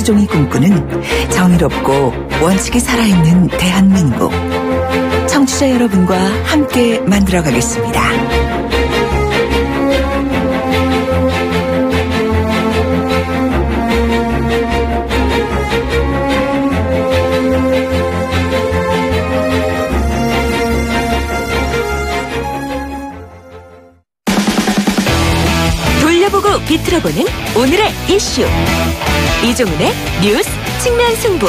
김수종이 꿈꾸는 정의롭고 원칙이 살아있는 대한민국. 청취자 여러분과 함께 만들어가겠습니다. 돌려보고 비틀어보는 오늘의 이슈. 이종훈의 뉴스 측면 승부.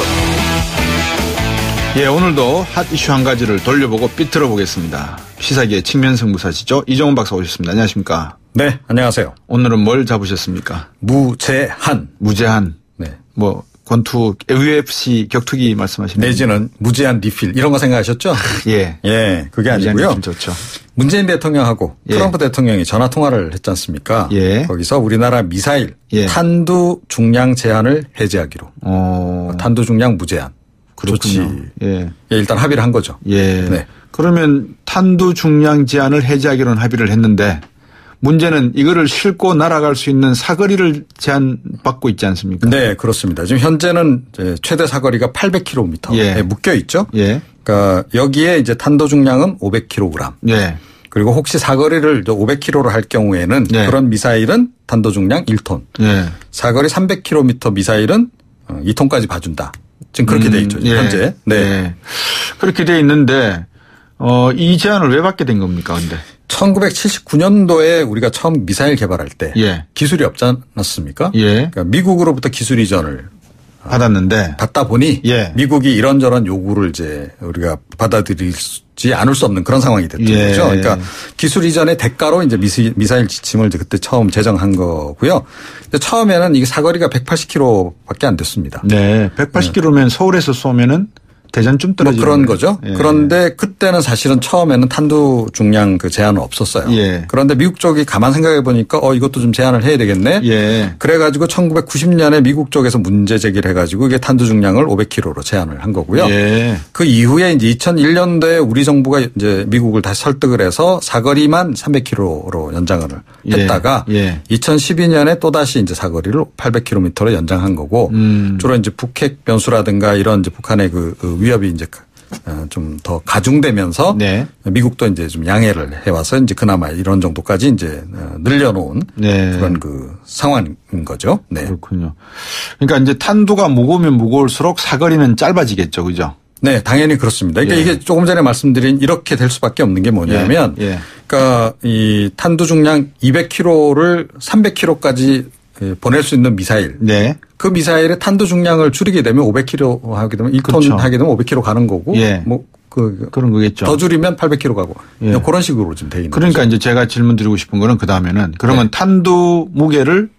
예, 오늘도 핫 이슈 한 가지를 돌려보고 비틀어보겠습니다. 시사기의 측면 승부사시죠. 이종훈 박사 오셨습니다. 안녕하십니까? 네, 안녕하세요. 오늘은 뭘 잡으셨습니까? 무제한. 무제한. 네. 뭐 권투, UFC 격투기 말씀하시는 내지는 무제한 리필 이런 거 생각하셨죠? 예. 예, 그게 아니고요. 좋죠. 문재인 대통령하고 예. 트럼프 대통령이 전화 통화를 했지 않습니까? 예. 거기서 우리나라 미사일 예. 탄두 중량 제한을 해제하기로. 탄두 중량 무제한. 그렇군요. 조치. 예. 예, 일단 합의를 한 거죠. 예. 네. 그러면 탄두 중량 제한을 해제하기로는 합의를 했는데 문제는 이거를 싣고 날아갈 수 있는 사거리를 제한받고 있지 않습니까? 네, 그렇습니다. 지금 현재는 이제 최대 사거리가 800km에 예. 묶여 있죠. 예. 그러니까 여기에 이제 탄도 중량은 500kg. 예. 그리고 혹시 사거리를 500km로 할 경우에는 예. 그런 미사일은 탄도 중량 1톤. 예. 사거리 300km 미사일은 2톤까지 봐준다. 지금 그렇게 돼 있죠. 예. 현재. 네. 예. 그렇게 돼 있는데 이 제한을 왜 받게 된 겁니까, 근데? 1979년도에 우리가 처음 미사일 개발할 때 예. 기술이 없지 않았습니까? 예. 그러니까 미국으로부터 기술 이전을 받았는데 받다 보니 예. 미국이 이런저런 요구를 이제 우리가 받아들이지 않을 수 없는 그런 상황이 됐던 예. 거죠. 그러니까 기술 이전의 대가로 이제 미사일 지침을 이제 그때 처음 제정한 거고요. 근데 처음에는 이게 사거리가 180km밖에 안 됐습니다. 네. 180km면 서울에서 쏘면은 대전쯤 떨어지는 그런 거죠. 예. 그런데 그때는 사실은 처음에는 탄두 중량 그 제한은 없었어요. 예. 그런데 미국 쪽이 가만 생각해 보니까 이것도 좀 제한을 해야 되겠네. 예. 그래가지고 1990년에 미국 쪽에서 문제 제기를 해가지고 이게 탄두 중량을 500kg로 제한을 한 거고요. 예. 그 이후에 이제 2001년도에 우리 정부가 이제 미국을 다시 설득을 해서 사거리만 300km로 연장을 했다가 예. 2012년에 또 다시 이제 사거리를 800km로 연장한 거고 주로 이제 북핵 변수라든가 이런 이제 북한의 그 위협이 이제 좀 더 가중되면서 네. 미국도 이제 좀 양해를 해와서 이제 그나마 이런 정도까지 이제 늘려놓은 네. 그런 그 상황인 거죠. 네. 그렇군요. 그러니까 이제 탄두가 무거우면 무거울수록 사거리는 짧아지겠죠, 그죠? 네, 당연히 그렇습니다. 그러니까 예. 이게 조금 전에 말씀드린 이렇게 될 수밖에 없는 게 뭐냐면, 예. 그러니까 이 탄두 중량 200kg를 300kg까지 보낼 수 있는 미사일. 네. 그 미사일의 탄두 중량을 줄이게 되면 500kg 하게 되면 1톤 그렇죠. 하게 되면 500kg 가는 거고, 예. 뭐 그런 거겠죠. 더 줄이면 800kg 가고, 예. 그런 식으로 지금 돼 있는 그러니까 거죠. 이제 제가 질문 드리고 싶은 거는 그 다음에는 그러면 네. 탄두 무게를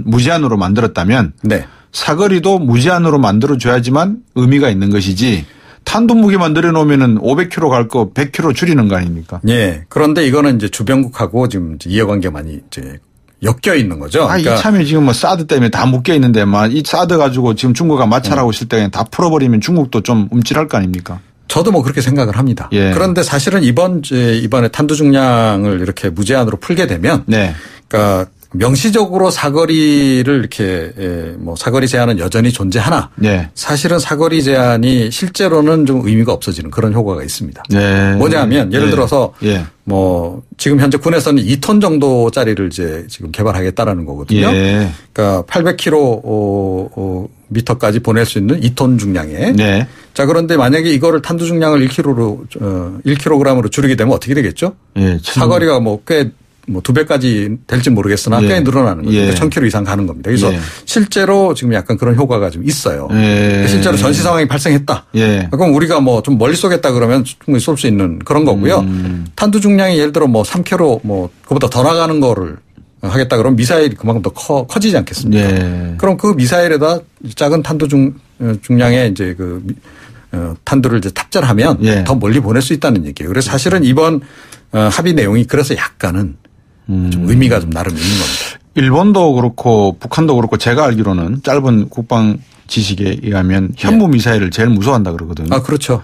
무제한으로 만들었다면 네. 사거리도 무제한으로 만들어줘야지만 의미가 있는 것이지 탄두 무게만 늘여놓으면은 500km 갈 거 100km 줄이는 거 아닙니까? 예. 그런데 이거는 이제 주변국하고 지금 이해관계 많이 이제 엮여 있는 거죠. 그러니까 이참에 지금 뭐 사드 때문에 다 묶여 있는데 이 사드 가지고 지금 중국과 마찰하고 있을 때 그냥 다 풀어버리면 중국도 좀 움찔할 거 아닙니까? 저도 뭐 그렇게 생각을 합니다. 예. 그런데 사실은 이번에 탄두 중량을 이렇게 무제한으로 풀게 되면, 네. 그러니까 명시적으로 사거리를 이렇게 뭐 사거리 제한은 여전히 존재하나, 네. 사실은 사거리 제한이 실제로는 좀 의미가 없어지는 그런 효과가 있습니다. 네. 뭐냐면 예를 예. 들어서 예. 뭐 지금 현재 군에서는 2톤 정도짜리를 이제 지금 개발하겠다라는 거거든요. 예. 그러니까 800km까지 보낼 수 있는 2톤 중량에. 네. 자, 그런데 만약에 이거를 탄두 중량을 1kg으로 줄이게 되면 어떻게 되겠죠? 예. 사거리가 꽤 2배까지 될지 모르겠으나 예. 꽤 늘어나는 거죠. 예. 1000km 이상 가는 겁니다. 그래서 예. 실제로 지금 약간 그런 효과가 좀 있어요. 예. 실제로 전시 상황이 발생했다. 예. 그럼 우리가 뭐 좀 멀리 쏘겠다 그러면 충분히 쏠 수 있는 그런 거고요. 탄두 중량이 예를 들어 3km 그보다 더 나가는 거를 하겠다 그러면 미사일이 그만큼 더 커지지 않겠습니까? 예. 그럼 그 미사일에다 작은 탄두 중량의 이제 탄두를 이제 탑재를 하면 예. 더 멀리 보낼 수 있다는 얘기예요. 그래서 사실은 이번 합의 내용이 그래서 약간은 좀 의미가 좀 나름 있는 겁니다. 일본도 그렇고 북한도 그렇고 제가 알기로는 짧은 국방 지식에 의하면 현무 미사일을 제일 무서워한다 그러거든요. 아, 그렇죠.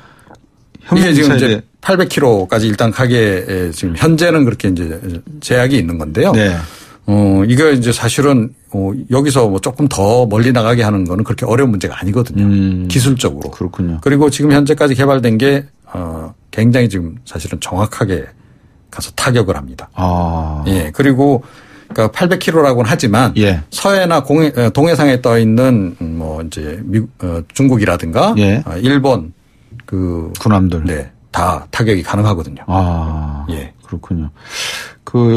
현무 이게 지금 미사일에 이제 800km까지 일단 가게 지금 현재는 그렇게 이제 제약이 있는 건데요. 네. 이거 이제 사실은 여기서 뭐 조금 더 멀리 나가게 하는 거는 그렇게 어려운 문제가 아니거든요. 기술적으로. 그렇군요. 그리고 지금 현재까지 개발된 게 굉장히 지금 사실은 정확하게 가서 타격을 합니다. 예. 그리고 그러니까 800km라고는 하지만 예. 서해나 동해상에 떠 있는 뭐 이제 중국이라든가 예. 일본 그 군함들 네. 다 타격이 가능하거든요. 예. 그렇군요.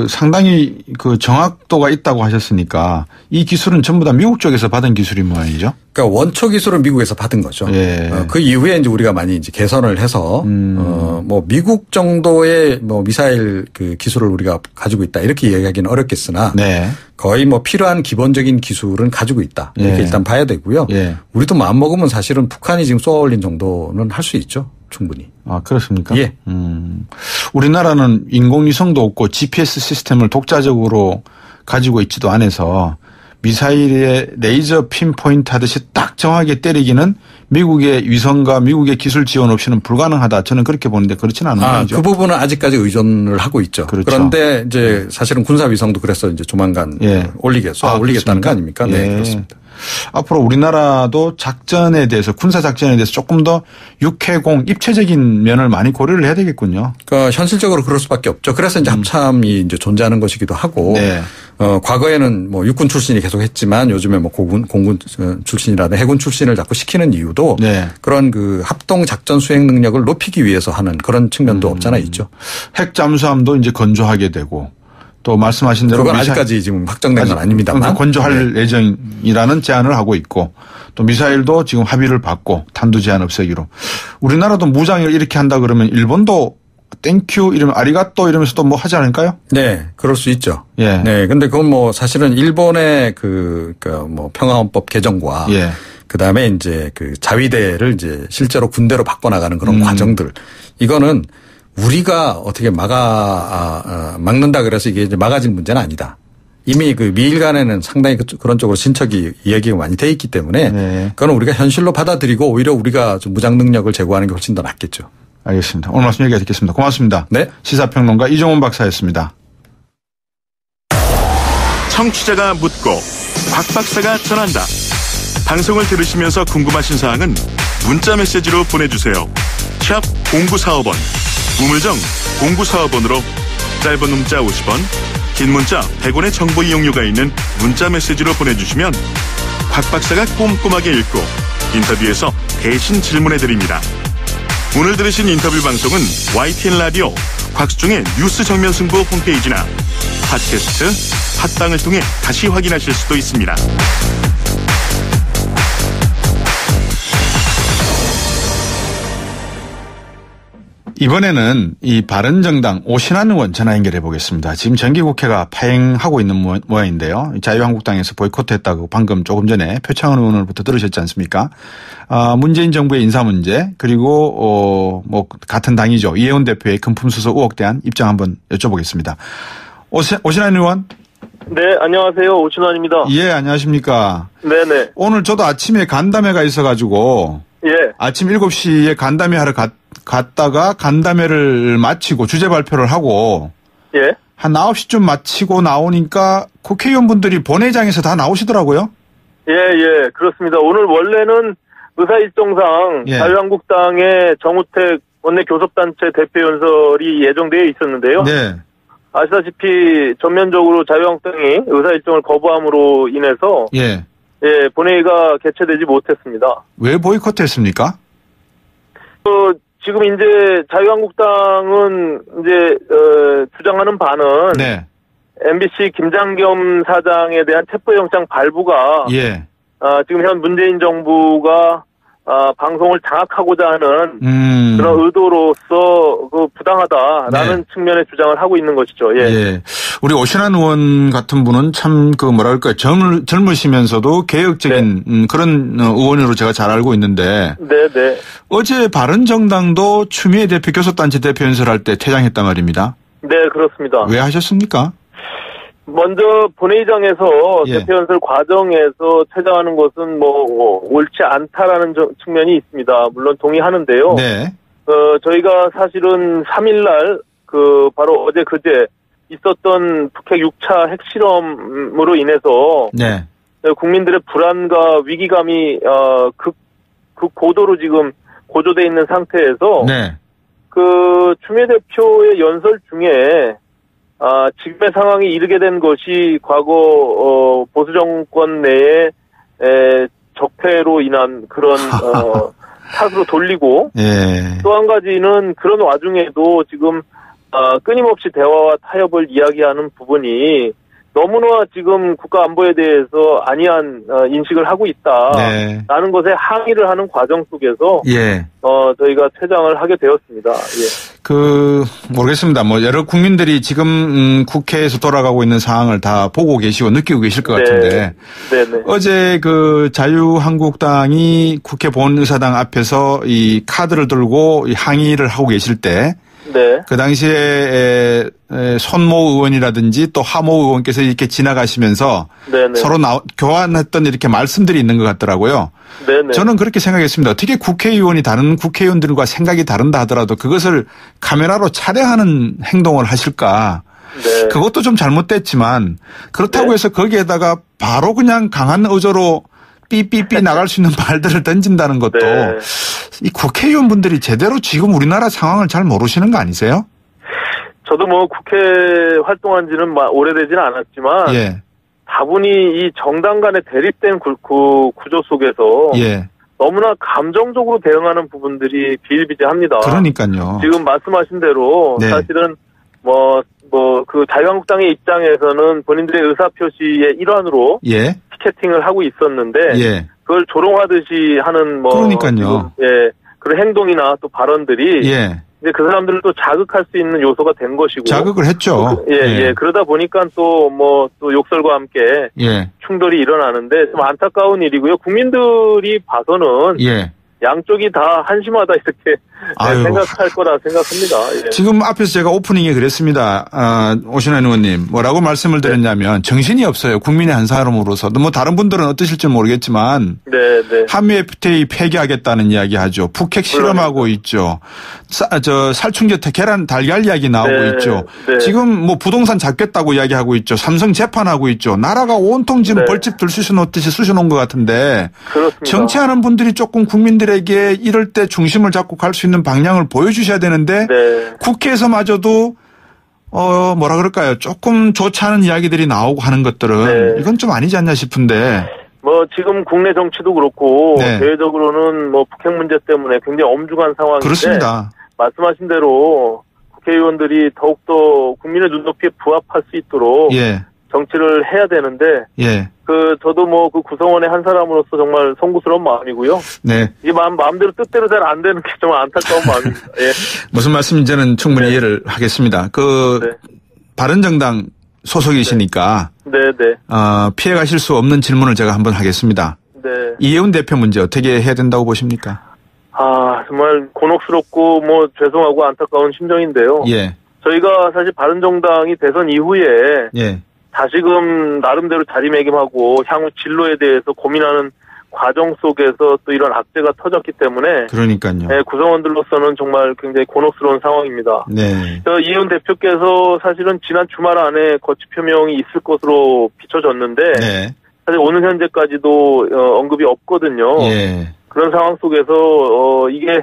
상당히 정확도가 있다고 하셨으니까 이 기술은 전부 다 미국 쪽에서 받은 기술인 모양이죠? 그러니까 원초 기술은 미국에서 받은 거죠. 예. 그 이후에 이제 우리가 많이 이제 개선을 해서 뭐 미국 정도의 뭐 미사일 그 기술을 우리가 가지고 있다 이렇게 이야기하기는 어렵겠으나 네. 거의 뭐 필요한 기본적인 기술은 가지고 있다 이렇게 예. 일단 봐야 되고요. 예. 우리도 마음 먹으면 사실은 북한이 지금 쏘아올린 정도는 할 수 있죠. 충분히. 그렇습니까? 예. 우리나라는 인공위성도 없고 GPS 시스템을 독자적으로 가지고 있지도 않아서 미사일에 레이저 핀포인트 하듯이 딱 정확하게 때리기는 미국의 위성과 미국의 기술 지원 없이는 불가능하다. 저는 그렇게 보는데 그렇지는 않은 거죠. 그 부분은 아직까지 의존을 하고 있죠. 그렇죠. 그런데 이제 사실은 군사 위성도 그래서 이제 조만간 올리겠다는 거 아닙니까? 네, 그렇습니다. 앞으로 우리나라도 작전에 대해서 군사 작전에 대해서 조금 더 육해공 입체적인 면을 많이 고려를 해야 되겠군요. 그러니까 현실적으로 그럴 수밖에 없죠. 그래서 이제 합참이 이제 존재하는 것이기도 하고 네. 과거에는 뭐 육군 출신이 계속 했지만 요즘에 뭐 공군 출신이라든 해군 출신을 자꾸 시키는 이유도 네. 그런 그 합동 작전 수행 능력을 높이기 위해서 하는 그런 측면도 없잖아 있죠. 핵 잠수함도 이제 건조하게 되고 또 말씀하신 대로 그건 아직까지 지금 확정된 건 아닙니다만 건조할 예정이라는 제안을 하고 있고 또 미사일도 지금 합의를 받고 탄두 제한 없애기로 우리나라도 무장을 이렇게 한다 그러면 일본도 땡큐 이러면 아리가또 이러면서 또 뭐 하지 않을까요? 네, 그럴 수 있죠. 예. 네, 근데 그건 뭐 사실은 일본의 그러니까 뭐 평화헌법 개정과 예. 그다음에 이제 그 자위대를 이제 실제로 군대로 바꿔나가는 그런 과정들 이거는 우리가 어떻게 막는다 그래서 이게 이제 막아질 문제는 아니다. 이미 그 미일 간에는 상당히 그런 쪽으로 신척이 이야기가 많이 돼 있기 때문에 네. 그건 우리가 현실로 받아들이고 오히려 우리가 좀 무장 능력을 제고하는 게 훨씬 더 낫겠죠. 알겠습니다. 오늘 말씀 여기까지 듣겠습니다. 고맙습니다. 네. 시사평론가 이종훈 박사였습니다. 청취자가 묻고 박 박사가 전한다. 방송을 들으시면서 궁금하신 사항은 문자 메시지로 보내주세요. 샵 0945번 우물정 0945번으로 짧은 문자 50원 긴 문자 100원의 정보 이용료가 있는 문자 메시지로 보내주시면 박 박사가 꼼꼼하게 읽고 인터뷰에서 대신 질문해드립니다. 오늘 들으신 인터뷰 방송은 YTN 라디오 곽수중의 뉴스 정면 승부 홈페이지나 팟캐스트 팟빵을 통해 다시 확인하실 수도 있습니다. 이번에는 이 바른정당 오신환 의원 전화 연결해 보겠습니다. 지금 정기국회가 파행하고 있는 모양인데요. 자유한국당에서 보이콧했다고 방금 조금 전에 표창원 의원으로부터 들으셨지 않습니까? 문재인 정부의 인사 문제 그리고 뭐 같은 당이죠. 이혜원 대표의 금품수수 의혹 대한 입장 한번 여쭤보겠습니다. 오신환 의원. 네, 안녕하세요. 오신환입니다. 예, 안녕하십니까. 네네. 오늘 저도 아침에 간담회가 있어가지고 예. 아침 7시에 간담회 하러 갔다가 간담회를 마치고 주제 발표를 하고 예. 한 9시쯤 마치고 나오니까 국회의원분들이 본회의장에서 다 나오시더라고요. 예, 그렇습니다. 오늘 원래는 의사일정상 예. 자유한국당의 정우택 원내교섭단체 대표 연설이 예정되어 있었는데요. 네. 아시다시피 전면적으로 자유한국당이 의사일정을 거부함으로 인해서 예. 본회의가 개최되지 못했습니다. 왜 보이콧했습니까? 지금 이제 자유한국당은 이제 주장하는 바는 네. MBC 김장겸 사장에 대한 체포영장 발부가 예. 지금 현 문재인 정부가 방송을 장악하고자 하는 그런 의도로서 부당하다라는 네. 측면의 주장을 하고 있는 것이죠. 예. 예. 우리 오신환 의원 같은 분은 참 뭐랄까 젊으시면서도 개혁적인 그런 의원으로 제가 잘 알고 있는데. 네. 어제 바른정당도 추미애 대표 교섭단체 대표 연설할 때 퇴장했단 말입니다. 네, 그렇습니다. 왜 하셨습니까? 먼저 본회의장에서 예. 대표 연설 과정에서 퇴장하는 것은 옳지 않다라는 측면이 있습니다. 물론 동의하는데요. 네. 저희가 사실은 3일날 바로 어제 그제 있었던 북핵 6차 핵실험으로 인해서 네. 국민들의 불안과 위기감이 그 고도로 지금 고조돼 있는 상태에서 네. 그 추미애 대표의 연설 중에 지금의 상황이 이르게 된 것이 과거 보수 정권 내에 적폐로 인한 그런 탓으로 돌리고 예. 또 한 가지는 그런 와중에도 지금 끊임없이 대화와 타협을 이야기하는 부분이 너무나 지금 국가 안보에 대해서 안이한 인식을 하고 있다라는 네. 것에 항의를 하는 과정 속에서 예. 저희가 퇴장을 하게 되었습니다. 예. 모르겠습니다. 뭐 여러 국민들이 지금 국회에서 돌아가고 있는 상황을 다 보고 계시고 느끼고 계실 것 같은데 네네. 어제 그 자유한국당이 국회 본의사당 앞에서 이 카드를 들고 항의를 하고 계실 때 네. 그 당시에 손모 의원이라든지 또 하모 의원께서 이렇게 지나가시면서 네네. 서로 교환했던 이렇게 말씀들이 있는 것 같더라고요. 네네. 저는 그렇게 생각했습니다. 어떻게 국회의원이 다른 국회의원들과 생각이 다른다 하더라도 그것을 카메라로 촬영하는 행동을 하실까. 네. 그것도 좀 잘못됐지만 그렇다고 네. 해서 거기에다가 바로 그냥 강한 의조로 삐삐삐 나갈 수 있는 말들을 던진다는 것도 네. 이 국회의원분들이 제대로 지금 우리나라 상황을 잘 모르시는 거 아니세요? 저도 뭐 국회 활동한 지는 오래되지는 않았지만 예. 다분히 이 정당 간의 대립된 구조 속에서 예. 너무나 감정적으로 대응하는 부분들이 비일비재합니다. 그러니까요. 지금 말씀하신 대로 네. 사실은 그 자유한국당의 입장에서는 본인들의 의사표시의 일환으로 예. 피켓팅을 하고 있었는데 예. 그걸 조롱하듯이 하는 그러니까요. 지금, 그런 행동이나 또 발언들이 예. 이제 그 사람들을 또 자극할 수 있는 요소가 된 것이고 자극을 했죠. 예. 그러다 보니까 또 욕설과 함께 예. 충돌이 일어나는데 좀 안타까운 일이고요. 국민들이 봐서는 예. 양쪽이 다 한심하다 이렇게 생각할 거라 생각합니다. 예. 지금 앞에서 제가 오프닝에 그랬습니다. 오신환 의원님 뭐라고 말씀을 드렸냐면 정신이 없어요. 국민의 한 사람으로서. 뭐 다른 분들은 어떠실지 모르겠지만 네. 한미 FTA 폐기하겠다는 이야기하죠. 북핵 실험하고 있죠. 살충제 계란 달걀 이야기 나오고 네. 있죠. 네. 지금 뭐 부동산 잡겠다고 이야기하고 있죠. 삼성 재판하고 있죠. 나라가 온통 지금 네. 벌집 들 쑤셔놓듯이 쑤셔놓은 것 같은데 그렇습니다. 정치하는 분들이 조금 국민들에게 이럴 때 중심을 잡고 갈 수 있는 방향을 보여주셔야 되는데 네. 국회에서마저도 뭐라 그럴까요? 조금 좋지 않은 이야기들이 나오고 하는 것들은 네. 이건 좀 아니지 않냐 싶은데. 지금 국내 정치도 그렇고 네. 대외적으로는 북핵 문제 때문에 굉장히 엄중한 상황인데 그렇습니다. 말씀하신 대로 국회의원들이 더욱더 국민의 눈높이에 부합할 수 있도록 예. 정치를 해야 되는데 예. 저도 그 구성원의 한 사람으로서 정말 송구스러운 마음이고요. 네. 이게 마음대로 뜻대로 잘 안 되는 게 정말 안타까운 마음입니다. 예. 무슨 말씀인지는 충분히 네. 이해를 하겠습니다. 네. 바른정당 소속이시니까 네. 피해 가실 수 없는 질문을 제가 한번 하겠습니다. 네. 이해운 대표 문제 어떻게 해야 된다고 보십니까? 정말 곤혹스럽고 죄송하고 안타까운 심정인데요. 예. 저희가 사실 바른정당이 대선 이후에 예. 다시금 나름대로 자리매김하고 향후 진로에 대해서 고민하는 과정 속에서 또 이런 악재가 터졌기 때문에 그러니까요. 네, 구성원들로서는 정말 굉장히 곤혹스러운 상황입니다. 네. 이혜훈 대표께서 사실은 지난 주말 안에 거취 표명이 있을 것으로 비춰졌는데 네. 사실 오늘 현재까지도 언급이 없거든요. 예. 그런 상황 속에서 이게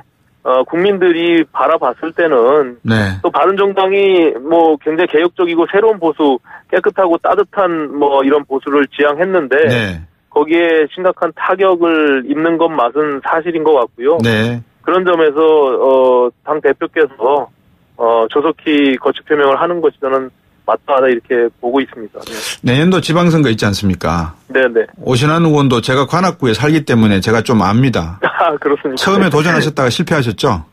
국민들이 바라봤을 때는 네. 또 바른정당이 굉장히 개혁적이고 새로운 보수, 깨끗하고 따뜻한 이런 보수를 지향했는데 네. 거기에 심각한 타격을 입는 것 맛은 사실인 것 같고요. 네. 그런 점에서 당 대표께서 조속히 거취 표명을 하는 것이 저는 마땅하다 이렇게 보고 있습니다. 네. 내년도 지방선거 있지 않습니까? 네네. 오신환 의원도 제가 관악구에 살기 때문에 제가 좀 압니다. 그렇습니까? 처음에 도전하셨다가 실패하셨죠?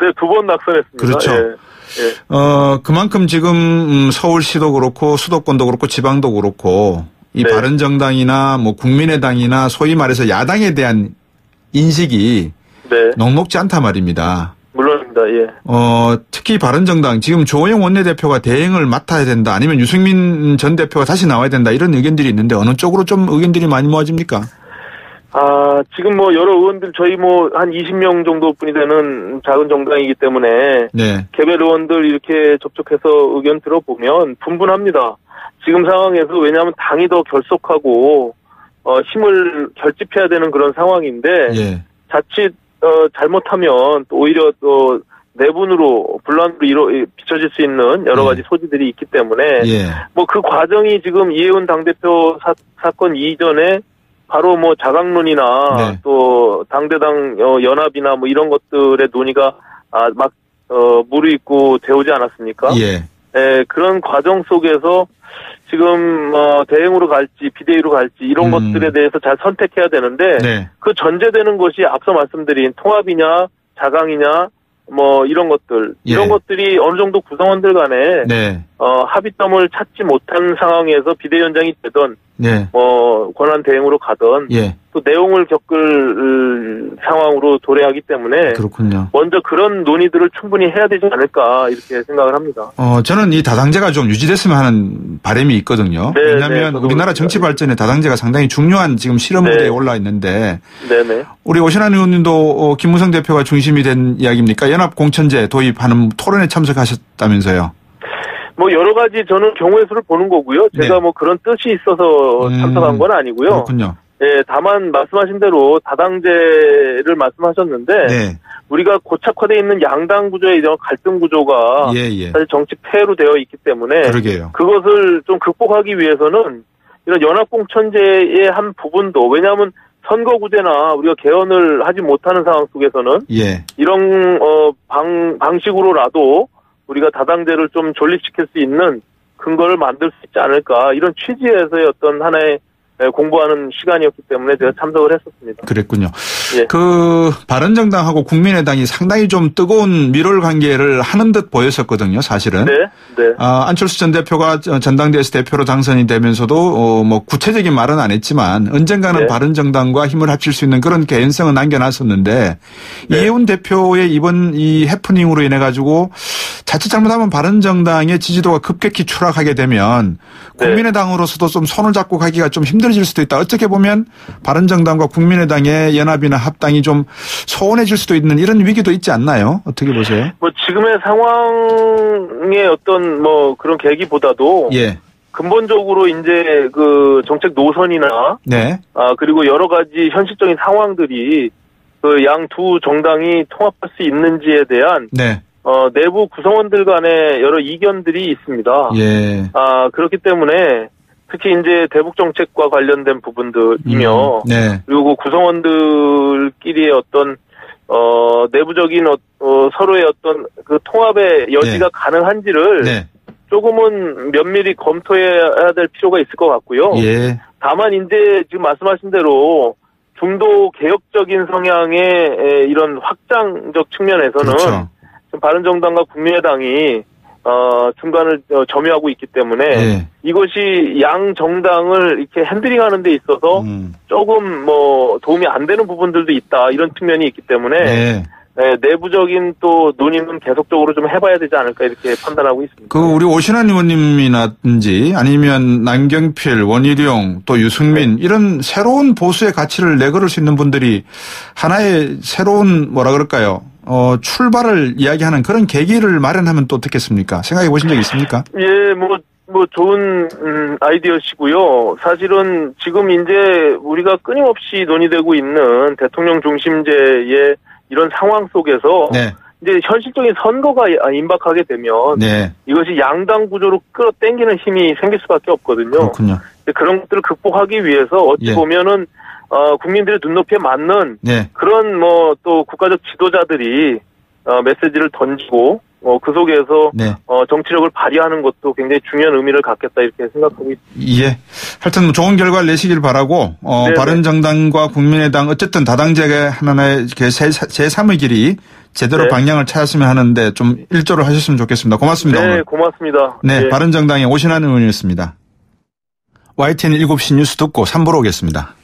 네, 2번 낙선했습니다. 그렇죠. 예. 그만큼 지금 서울시도 그렇고 수도권도 그렇고 지방도 그렇고 이 네. 바른정당이나 국민의당이나 소위 말해서 야당에 대한 인식이 네. 녹록지 않단 말입니다. 물론입니다. 예. 특히 바른정당 지금 조호영 원내대표가 대행을 맡아야 된다 아니면 유승민 전 대표가 다시 나와야 된다 이런 의견들이 있는데 어느 쪽으로 좀 의견들이 많이 모아집니까? 지금 뭐 여러 의원들 저희 뭐 한 20명 정도뿐이 되는 작은 정당이기 때문에 네. 개별 의원들 이렇게 접촉해서 의견 들어보면 분분합니다. 지금 상황에서 왜냐하면 당이 더 결속하고 힘을 결집해야 되는 그런 상황인데 예. 자칫 잘못하면 또 오히려 또 내분으로 분란으로 비춰질 수 있는 여러 가지 소지들이 있기 때문에 예. 뭐 그 과정이 지금 이해운 당대표 사건 이전에 바로 뭐 자강론이나 네. 또 당대당 연합이나 뭐 이런 것들의 논의가 막 무르익고 되오지 않았습니까? 예. 그런 과정 속에서 지금 대행으로 갈지 비대위로 갈지 이런 것들에 대해서 잘 선택해야 되는데 네. 그 전제되는 것이 앞서 말씀드린 통합이냐 자강이냐 뭐 이런 것들 이런 것들이 어느 정도 구성원들 간에 네. 합의점을 찾지 못한 상황에서 비대위원장이 되던 네. 권한 대행으로 가던 예. 또 내용을 겪을 상황으로 도래하기 때문에 그렇군요. 먼저 그런 논의들을 충분히 해야 되지 않을까 이렇게 생각을 합니다. 저는 이 다당제가 좀 유지됐으면 하는 바람이 있거든요. 네, 왜냐하면 우리나라 정치 발전에 다당제가 상당히 중요한 지금 실험 무대에 올라 있는데 네네. 우리 오신환 의원님도 김무성 대표가 중심이 된 이야기입니까? 연합공천제 도입하는 토론에 참석하셨다면서요. 뭐 여러 가지 저는 경우의 수를 보는 거고요. 제가 뭐 그런 뜻이 있어서 참석한 건 아니고요. 그렇군요. 예, 다만 말씀하신 대로 다당제를 말씀하셨는데 우리가 고착화되어 있는 양당 구조의 이런 갈등 구조가 사실 정치 폐해로 되어 있기 때문에 그러게요. 그것을 좀 극복하기 위해서는 이런 연합공천제의 한 부분도 왜냐하면 선거구제나 우리가 개헌을 하지 못하는 상황 속에서는 이런 방식으로라도 우리가 다당제를 좀 존립시킬 수 있는 근거를 만들 수 있지 않을까 이런 취지에서의 어떤 하나의 공부하는 시간이었기 때문에 제가 참석을 했었습니다. 그랬군요. 그 바른정당하고 국민의당이 상당히 좀 뜨거운 밀월 관계를 하는 듯 보였었거든요, 사실은. 안철수 전 대표가 전당대회에서 대표로 당선이 되면서도 뭐 구체적인 말은 안 했지만 언젠가는 바른정당과 힘을 합칠 수 있는 그런 개연성은 남겨놨었는데 이해운 대표의 이번 이 해프닝으로 인해 가지고 자칫 잘못하면 바른정당의 지지도가 급격히 추락하게 되면 국민의당으로서도 좀 손을 잡고 가기가 좀 힘들어질 수도 있다. 어떻게 보면 바른정당과 국민의당의 연합이나 합당이 좀 소원해질 수도 있는 이런 위기도 있지 않나요? 어떻게 보세요? 뭐 지금의 상황의 어떤 뭐 그런 계기보다도 근본적으로 이제 그 정책 노선이나 그리고 여러 가지 현실적인 상황들이 그 양 두 정당이 통합할 수 있는지에 대한 내부 구성원들 간의 여러 이견들이 있습니다. 그렇기 때문에 특히 이제 대북 정책과 관련된 부분들이며 그리고 구성원들끼리의 어떤 내부적인 서로의 어떤 그 통합의 여지가 가능한지를 조금은 면밀히 검토해야 될 필요가 있을 것 같고요. 다만 이제 지금 말씀하신 대로 중도 개혁적인 성향의 이런 확장적 측면에서는 바른정당과 국민의당이 중간을 점유하고 있기 때문에 이것이 양 정당을 이렇게 핸들링하는 데 있어서 조금 뭐 도움이 안 되는 부분들도 있다 이런 측면이 있기 때문에 내부적인 또 논의는 계속적으로 좀 해봐야 되지 않을까 이렇게 판단하고 있습니다. 그 우리 오신환 의원님이라든지 아니면 남경필, 원희룡 또 유승민 이런 새로운 보수의 가치를 내걸을 수 있는 분들이 하나의 새로운 뭐라 그럴까요? 출발을 이야기하는 그런 계기를 마련하면 또 어떻겠습니까? 생각해 보신 적 있습니까? 뭐 좋은 아이디어시고요. 사실은 지금 이제 우리가 끊임없이 논의되고 있는 대통령 중심제의 이런 상황 속에서 이제 현실적인 선거가 임박하게 되면 이것이 양당 구조로 끌어당기는 힘이 생길 수밖에 없거든요. 그렇군요. 그런 것들을 극복하기 위해서 어찌 보면은 국민들의 눈높이에 맞는 그런 뭐 또 국가적 지도자들이 메시지를 던지고 그 속에서 정치력을 발휘하는 것도 굉장히 중요한 의미를 갖겠다 이렇게 생각하고 있습니다. 하여튼 좋은 결과를 내시길 바라고 바른정당과 국민의당 어쨌든 다당제가 하나의 제3의 길이 제대로 방향을 찾았으면 하는데 좀 일조를 하셨으면 좋겠습니다. 고맙습니다. 오늘. 고맙습니다. 바른정당의 오신환 의원이었습니다. YTN 7시 뉴스 듣고 3부로 오겠습니다.